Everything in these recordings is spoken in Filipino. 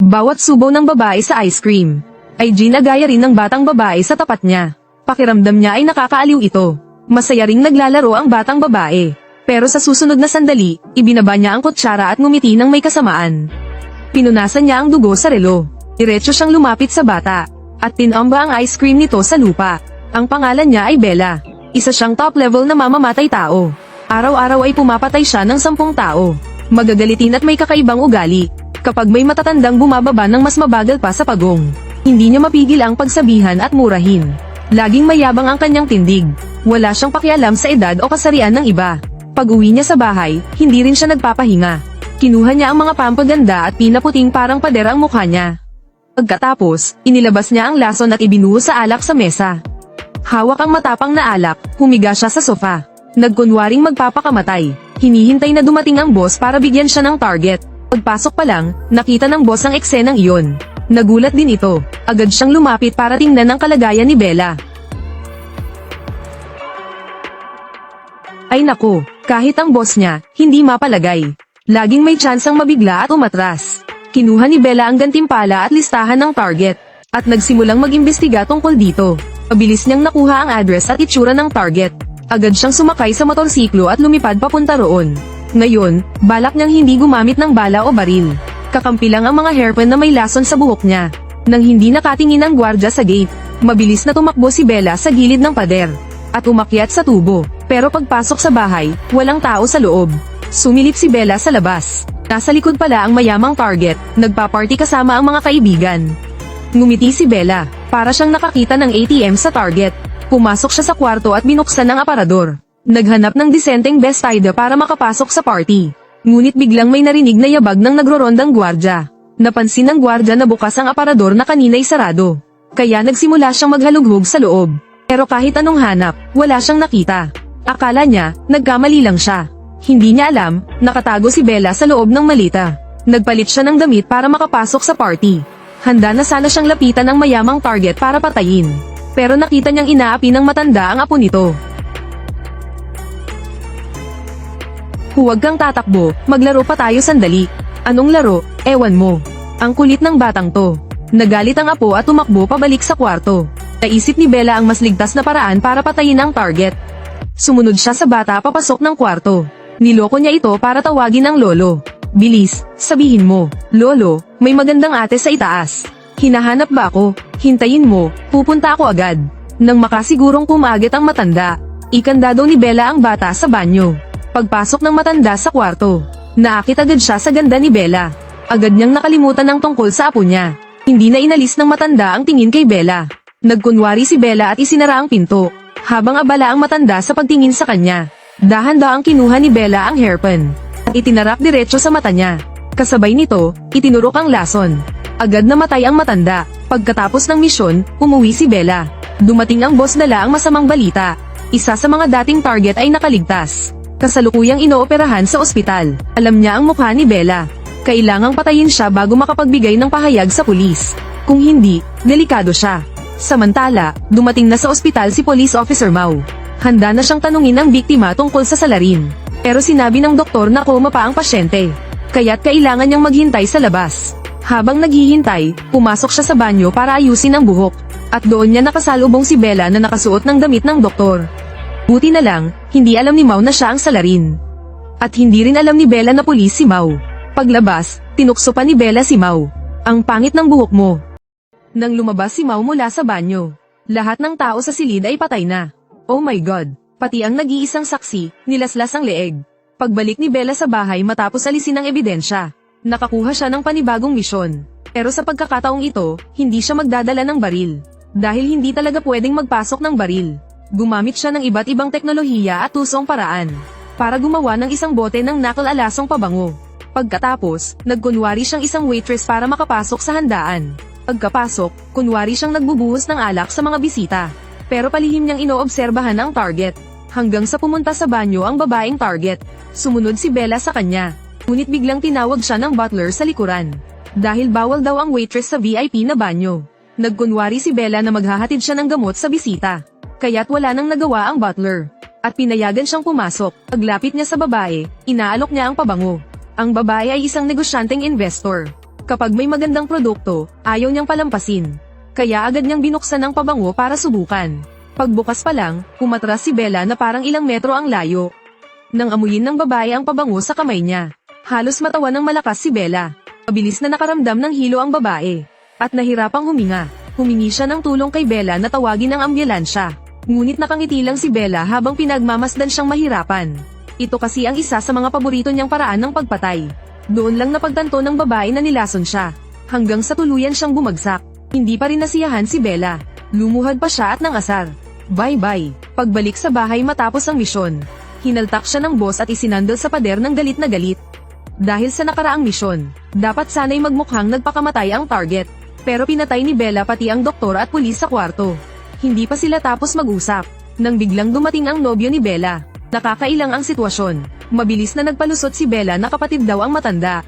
Bawat subo ng babae sa ice cream ay ginagaya rin ng batang babae sa tapat niya. Pakiramdam niya ay nakakaaliw ito. Masaya ring naglalaro ang batang babae. Pero sa susunod na sandali, ibinaba niya ang kutsara at ngumiti ng may kasamaan. Pinunasan niya ang dugo sa relo. Diretso siyang lumapit sa bata at tinamba ang ice cream nito sa lupa. Ang pangalan niya ay Bella. Isa siyang top level na mamamatay tao. Araw-araw ay pumapatay siya ng 10 tao. Magagalitin at may kakaibang ugali. Kapag may matatandang bumababa ng mas mabagal pa sa pagong, hindi niya mapigil ang pagsabihan at murahin. Laging mayabang ang kanyang tindig. Wala siyang pakialam sa edad o kasarian ng iba. Pag-uwi niya sa bahay, hindi rin siya nagpapahinga. Kinuha niya ang mga pampaganda at pinaputing parang pader ang mukha niya. Pagkatapos, inilabas niya ang lason at ibinuhos sa alak sa mesa. Hawak ang matapang na alak, humiga siya sa sofa. Nagkunwaring magpapakamatay. Hinihintay na dumating ang boss para bigyan siya ng target. Pagpasok pa lang, nakita ng boss ang eksenang iyon. Nagulat din ito. Agad siyang lumapit para tingnan ang kalagayan ni Bella. Ay nako, kahit ang boss niya, hindi mapalagay. Laging may tsansang mabigla at umatras. Kinuha ni Bella ang gantimpala at listahan ng target. At nagsimulang mag-imbestiga tungkol dito. Mabilis niyang nakuha ang address at itsura ng target. Agad siyang sumakay sa motorsiklo at lumipad papunta roon. Ngayon, balak niyang hindi gumamit ng bala o baril. Kakampi lang ang mga hairpin na may lason sa buhok niya. Nang hindi nakatingin ang gwardya sa gate, mabilis na tumakbo si Bella sa gilid ng pader. At umakyat sa tubo. Pero pagpasok sa bahay, walang tao sa loob. Sumilip si Bella sa labas. Nasa likod pala ang mayamang target, nagpa-party kasama ang mga kaibigan. Ngumiti si Bella, para siyang nakakita ng ATM sa target. Pumasok siya sa kwarto at binuksan ang aparador. Naghanap ng disenteng bestida para makapasok sa party. Ngunit biglang may narinig na yabag ng nagrorondang gwardya. Napansin ng gwardya na bukas ang aparador na kanina'y sarado. Kaya nagsimula siyang maghalughog sa loob. Pero kahit anong hanap, wala siyang nakita. Akala niya, nagkamali lang siya. Hindi niya alam, nakatago si Bella sa loob ng malita. Nagpalit siya ng damit para makapasok sa party. Handa na sana siyang lapitan ng mayamang target para patayin. Pero nakita niyang inaapi ng matanda ang apo nito. Huwag kang tatakbo, maglaro pa tayo sandali. Anong laro? Ewan mo. Ang kulit ng batang to. Nagalit ang apo at tumakbo pabalik sa kwarto. Naisip ni Bella ang mas ligtas na paraan para patayin ang target. Sumunod siya sa bata papasok ng kwarto. Niloko niya ito para tawagin ang lolo. Bilis, sabihin mo, Lolo, may magandang ate sa itaas. Hinahanap ba ako? Hintayin mo, pupunta ako agad. Nang makasigurong pumagit ang matanda, ikanda daw ni Bella ang bata sa banyo. Pagpasok ng matanda sa kwarto, naakit agad siya sa ganda ni Bella. Agad niyang nakalimutan ang tungkol sa apo niya. Hindi na inalis ng matanda ang tingin kay Bella. Nagkunwari si Bella at isinara ang pinto, habang abala ang matanda sa pagtingin sa kanya. Dahan-dahang kinuha ni Bella ang hairpin at itinarap diretso sa mata niya. Kasabay nito, itinurok ang lason. Agad namatay ang matanda. Pagkatapos ng misyon, umuwi si Bella. Dumating ang boss dala ang masamang balita. Isa sa mga dating target ay nakaligtas. Kasalukuyang inooperahan sa ospital. Alam niya ang mukha ni Bella. Kailangang patayin siya bago makapagbigay ng pahayag sa pulis. Kung hindi, delikado siya. Samantala, dumating na sa ospital si Police Officer Mau. Handa na siyang tanungin ang biktima tungkol sa salarin. Pero sinabi ng doktor na koma pa ang pasyente. Kaya't kailangan niyang maghintay sa labas. Habang naghihintay, pumasok siya sa banyo para ayusin ang buhok. At doon niya nakasalubong si Bella na nakasuot ng damit ng doktor. Buti na lang, hindi alam ni Mau na siya ang salarin. At hindi rin alam ni Bella na pulis si Mau. Paglabas, tinukso pa ni Bella si Mau. Ang pangit ng buhok mo. Nang lumabas si Mau mula sa banyo, lahat ng tao sa silid ay patay na. Oh my God, pati ang nag-iisang saksi, nilaslas ang leeg. Pagbalik ni Bella sa bahay matapos alisin ang ebidensya, nakakuha siya ng panibagong misyon. Pero sa pagkakataong ito, hindi siya magdadala ng baril. Dahil hindi talaga pwedeng magpasok ng baril. Gumamit siya ng iba't ibang teknolohiya at tusong paraan para gumawa ng isang bote ng nakal-alasong pabango. Pagkatapos, nagkunwari siyang isang waitress para makapasok sa handaan. Pagkapasok, kunwari siyang nagbubuhos ng alak sa mga bisita. Pero palihim niyang inoobserbahan ang target. Hanggang sa pumunta sa banyo ang babaeng target. Sumunod si Bella sa kanya. Ngunit biglang tinawag siya ng butler sa likuran. Dahil bawal daw ang waitress sa VIP na banyo. Nagkunwari si Bella na maghahatid siya ng gamot sa bisita. Kaya't wala nang nagawa ang butler. At pinayagan siyang pumasok. Paglapit niya sa babae, inaalok niya ang pabango. Ang babae ay isang negosyanteng investor. Kapag may magandang produkto, ayaw niyang palampasin. Kaya agad niyang binuksan ang pabango para subukan. Pagbukas pa lang, umatras si Bella na parang ilang metro ang layo. Nang amuyin ng babae ang pabango sa kamay niya. Halos matawa ng malakas si Bella. Mabilis na nakaramdam ng hilo ang babae. At nahirapang huminga. Humingi siya ng tulong kay Bella na tawagin ang ambulansya. Ngunit nakangiti lang si Bella habang pinagmamasdan siyang mahirapan. Ito kasi ang isa sa mga paborito niyang paraan ng pagpatay. Doon lang napagtanto ng babae na nilason siya. Hanggang sa tuluyan siyang bumagsak. Hindi pa rin nasiyahan si Bella. Lumuhad pa siya at nangasar. Bye-bye. Pagbalik sa bahay matapos ang misyon. Hinaltak siya ng boss at isinandal sa pader ng galit na galit. Dahil sa nakaraang misyon, dapat sana'y magmukhang nagpakamatay ang target. Pero pinatay ni Bella pati ang doktor at pulis sa kwarto. Hindi pa sila tapos mag-usap. Nang biglang dumating ang nobyo ni Bella. Nakakailang ang sitwasyon. Mabilis na nagpalusot si Bella na kapatid daw ang matanda.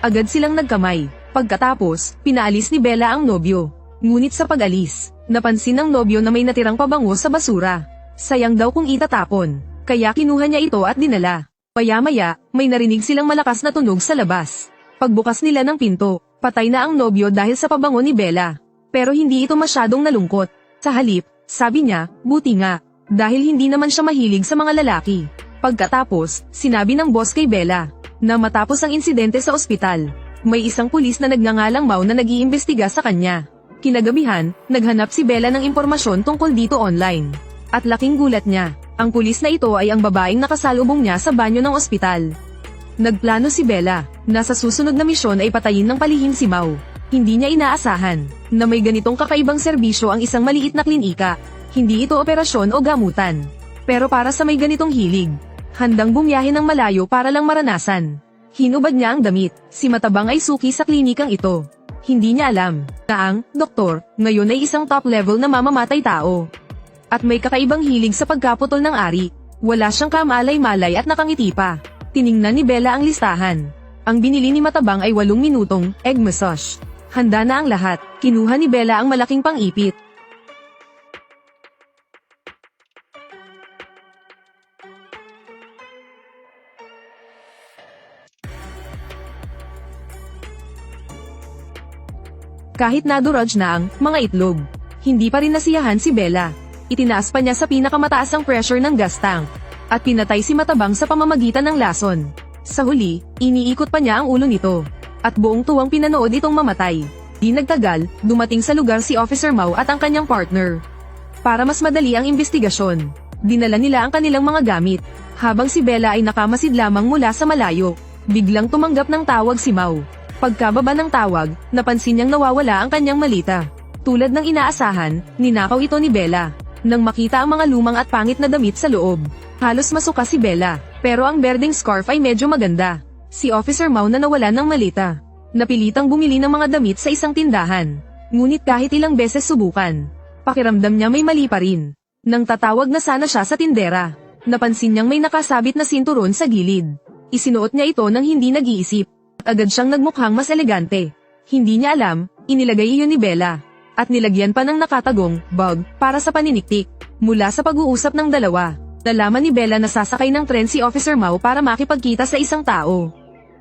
Agad silang nagkamay. Pagkatapos, pinaalis ni Bella ang nobyo. Ngunit sa pag-alis, napansin ng nobyo na may natirang pabango sa basura. Sayang daw kung itatapon. Kaya kinuha niya ito at dinala. Maya-maya, may narinig silang malakas na tunog sa labas. Pagbukas nila ng pinto, patay na ang nobyo dahil sa pabango ni Bella. Pero hindi ito masyadong nalungkot. Sa halip, sabi niya, buti nga. Dahil hindi naman siya mahilig sa mga lalaki. Pagkatapos, sinabi ng boss kay Bella, na matapos ang insidente sa ospital, may isang pulis na nagngangalang Mau na nag-iimbestiga sa kanya. Kinagabihan, naghanap si Bella ng impormasyon tungkol dito online. At laking gulat niya, ang pulis na ito ay ang babaeng nakasalubong niya sa banyo ng ospital. Nagplano si Bella, na sa susunod na misyon ay patayin ng palihim si Mau. Hindi niya inaasahan, na may ganitong kakaibang serbisyo ang isang maliit na klinika. Hindi ito operasyon o gamutan. Pero para sa may ganitong hilig, handang bumiyahe ng malayo para lang maranasan. Hinubad niya ang damit, si Matabang ay suki sa klinikang ito. Hindi niya alam, na ang doktor, ngayon ay isang top level na mamamatay tao. At may kakaibang hilig sa pagkaputol ng ari. Wala siyang kamalay-malay at nakangiti pa. Tiningnan ni Bella ang listahan. Ang binili ni Matabang ay 8 minutong egg massage. Handa na ang lahat. Kinuha ni Bella ang malaking pang-ipit. Kahit naduraj na ang mga itlog, hindi pa rin nasiyahan si Bella. Itinaas pa niya sa pinakamataas ang pressure ng gas tank. At pinatay si Matabang sa pamamagitan ng lason. Sa huli, iniikot pa niya ang ulo nito. At buong tuwang pinanood itong mamatay. Di nagtagal, dumating sa lugar si Officer Mau at ang kanyang partner. Para mas madali ang investigasyon, dinala nila ang kanilang mga gamit. Habang si Bella ay nakamasid lamang mula sa malayo, biglang tumanggap ng tawag si Mau. Pagkababa ng tawag, napansin niyang nawawala ang kanyang malita. Tulad ng inaasahan, ninakaw ito ni Bella. Nang makita ang mga lumang at pangit na damit sa loob, halos masuka si Bella. Pero ang berdeng scarf ay medyo maganda. Si Officer Mau na nawalan ng malita. Napilitang bumili ng mga damit sa isang tindahan. Ngunit kahit ilang beses subukan, pakiramdam niya may mali pa rin. Nang tatawag na sana siya sa tindera, napansin niyang may nakasabit na sinturon sa gilid. Isinuot niya ito nang hindi nag-iisip. Agad siyang nagmukhang mas elegante. Hindi niya alam, inilagay iyon ni Bella. At nilagyan pa ng nakatagong bag para sa paniniktik. Mula sa pag-uusap ng dalawa, nalaman ni Bella na sasakay ng tren si Officer Mau para makipagkita sa isang tao.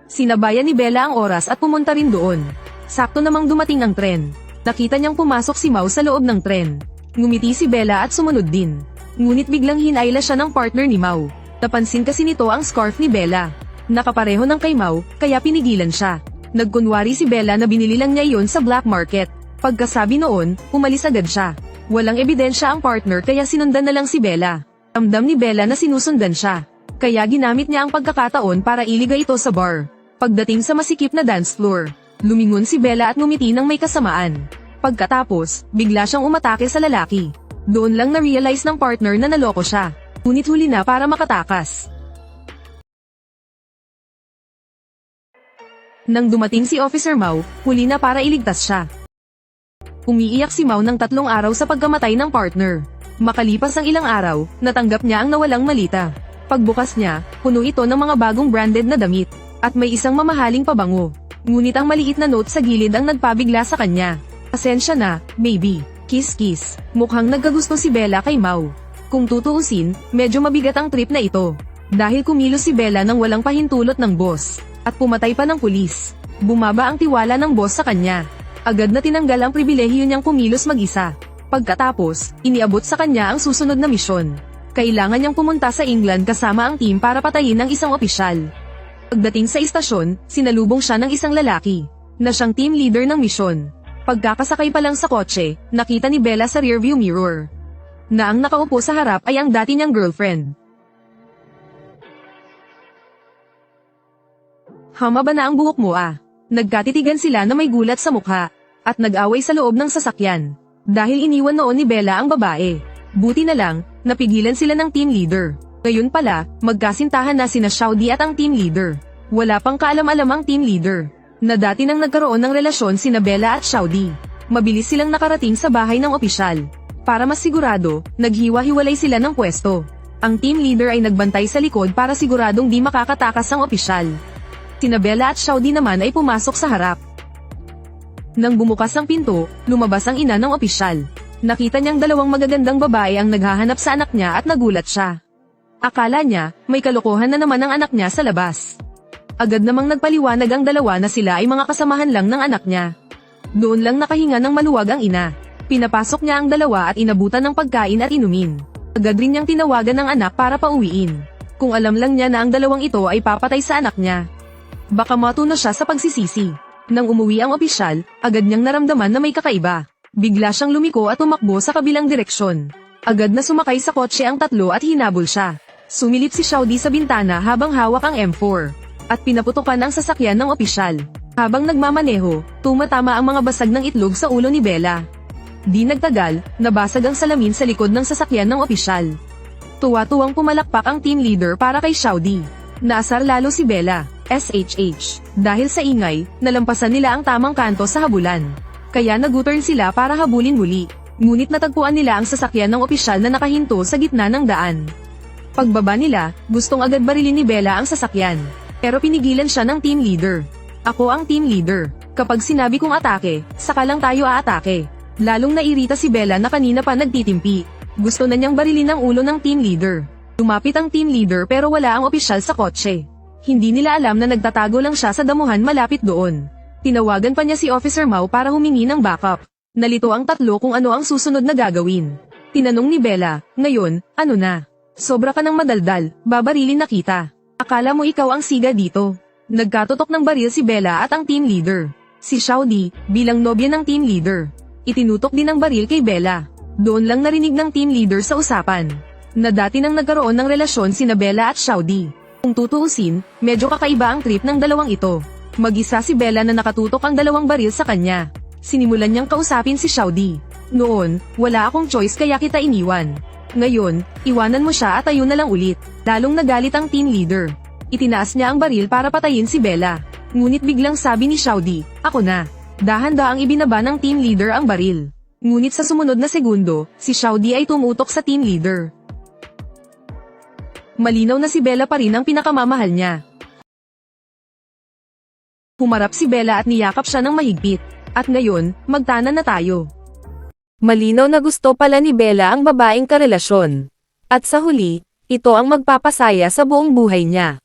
Sinabayan ni Bella ang oras at pumunta rin doon. Sakto namang dumating ang tren. Nakita niyang pumasok si Mau sa loob ng tren. Ngumiti si Bella at sumunod din. Ngunit biglang hinayla siya ng partner ni Mau. Napansin kasi nito ang scarf ni Bella. Nakapareho ng kay Mau, kaya pinigilan siya. Nagkunwari si Bella na binili lang niya iyon sa black market. Pagkasabi noon, umalis agad siya. Walang ebidensya ang partner kaya sinundan na lang si Bella. Ramdam ni Bella na sinusundan siya. Kaya ginamit niya ang pagkakataon para iligay ito sa bar. Pagdating sa masikip na dance floor, lumingon si Bella at ngumiti ng may kasamaan. Pagkatapos, bigla siyang umatake sa lalaki. Doon lang na-realize ng partner na naloko siya. Ngunit huli na para makatakas. Nang dumating si Officer Mau, huli na para iligtas siya. Umiiyak si Mau ng 3 araw sa pagkamatay ng partner. Makalipas ang ilang araw, natanggap niya ang nawalang malita. Pagbukas niya, puno ito ng mga bagong branded na damit. At may isang mamahaling pabango. Ngunit ang maliit na note sa gilid ang nagpabigla sa kanya. Pasensya na, maybe. Kiss kiss. Mukhang nagkagusto si Bella kay Mau. Kung tutuusin, medyo mabigat ang trip na ito. Dahil kumilos si Bella nang walang pahintulot ng boss. At pumatay pa ng pulis. Bumaba ang tiwala ng boss sa kanya. Agad na tinanggal ang pribilehiyo niyang kumilos mag-isa. Pagkatapos, iniabot sa kanya ang susunod na misyon. Kailangan niyang pumunta sa England kasama ang team para patayin ang isang opisyal. Pagdating sa istasyon, sinalubong siya ng isang lalaki, na siyang team leader ng misyon. Pagkakasakay pa lang sa kotse, nakita ni Bella sa rearview mirror, na ang nakaupo sa harap ay ang dati niyang girlfriend. Hama ba na ang buhok mo ah? Nagkatitigan sila na may gulat sa mukha, at nag-away sa loob ng sasakyan. Dahil iniwan noon ni Bella ang babae. Buti na lang, napigilan sila ng team leader. Ngayon pala, magkasintahan na sina Xiaodi at ang team leader. Wala pang kaalam-alam ang team leader, na dati nang nagkaroon ng relasyon sina Bella at Xiaodi. Mabilis silang nakarating sa bahay ng opisyal. Para mas sigurado, naghiwa-hiwalay sila ng pwesto. Ang team leader ay nagbantay sa likod para siguradong di makakatakas ang opisyal. Sina Bella at Xiaodi naman ay pumasok sa harap. Nang bumukas ang pinto, lumabas ang ina ng opisyal. Nakita niyang dalawang magagandang babae ang naghahanap sa anak niya at nagulat siya. Akala niya, may kalokohan na naman ang anak niya sa labas. Agad namang nagpaliwanag ang dalawa na sila ay mga kasamahan lang ng anak niya. Doon lang nakahinga ng maluwag ang ina. Pinapasok niya ang dalawa at inabutan ng pagkain at inumin. Agad rin niyang tinawagan ng anak para pauwiin. Kung alam lang niya na ang dalawang ito ay papatay sa anak niya, baka matuno siya sa pagsisisi. Nang umuwi ang opisyal, agad niyang naramdaman na may kakaiba. Bigla siyang lumiko at tumakbo sa kabilang direksyon. Agad na sumakay sa kotse ang tatlo at hinabol siya. Sumilip si Xiaodi sa bintana habang hawak ang M4. At pinaputukan ang sasakyan ng opisyal. Habang nagmamaneho, tumatama ang mga basag ng itlog sa ulo ni Bella. Di nagtagal, nabasag ang salamin sa likod ng sasakyan ng opisyal. Tuwa-tuwang pumalakpak ang team leader para kay Xiaodi. Naasar lalo si Bella. SHH. Dahil sa ingay, nalampasan nila ang tamang kanto sa habulan. Kaya nag-U-turn sila para habulin muli. Ngunit natagpuan nila ang sasakyan ng opisyal na nakahinto sa gitna ng daan. Pagbaba nila, gustong agad barilin ni Bella ang sasakyan. Pero pinigilan siya ng team leader. Ako ang team leader. Kapag sinabi kong atake, saka lang tayo aatake. Lalong nairita si Bella na kanina pa nagtitimpi. Gusto na niyang barilin ang ulo ng team leader. Lumapit ang team leader pero wala ang opisyal sa kotse. Hindi nila alam na nagtatago lang siya sa damuhan malapit doon. Tinawagan pa niya si Officer Mao para humingi ng backup. Nalito ang tatlo kung ano ang susunod na gagawin. Tinanong ni Bella, ngayon, ano na? Sobra ka ng madaldal, babarilin na kita. Akala mo ikaw ang siga dito. Nagkatutok ng baril si Bella at ang team leader. Si Xiaodi, bilang nobya ng team leader, itinutok din ang baril kay Bella. Doon lang narinig ng team leader sa usapan, na dati nang nagkaroon ng relasyon sina Bella at Xiaodi. Kung tutuusin, medyo kakaiba ang trip ng dalawang ito. Mag-isa si Bella na nakatutok ang dalawang baril sa kanya. Sinimulan niyang kausapin si Xiaodi. Noon, wala akong choice kaya kita iniwan. Ngayon, iwanan mo siya at ayun na lang ulit. Lalong nagalit ang team leader. Itinaas niya ang baril para patayin si Bella. Ngunit biglang sabi ni Xiaodi, ako na. Dahan-daang ibinaba ng team leader ang baril. Ngunit sa sumunod na segundo, si Xiaodi ay tumutok sa team leader. Malinaw na si Bella pa rin ang pinakamamahal niya. Humarap si Bella at niyakap siya ng mahigpit. At ngayon, magtanan na tayo. Malinaw na gusto pala ni Bella ang babaeng karelasyon. At sa huli, ito ang magpapasaya sa buong buhay niya.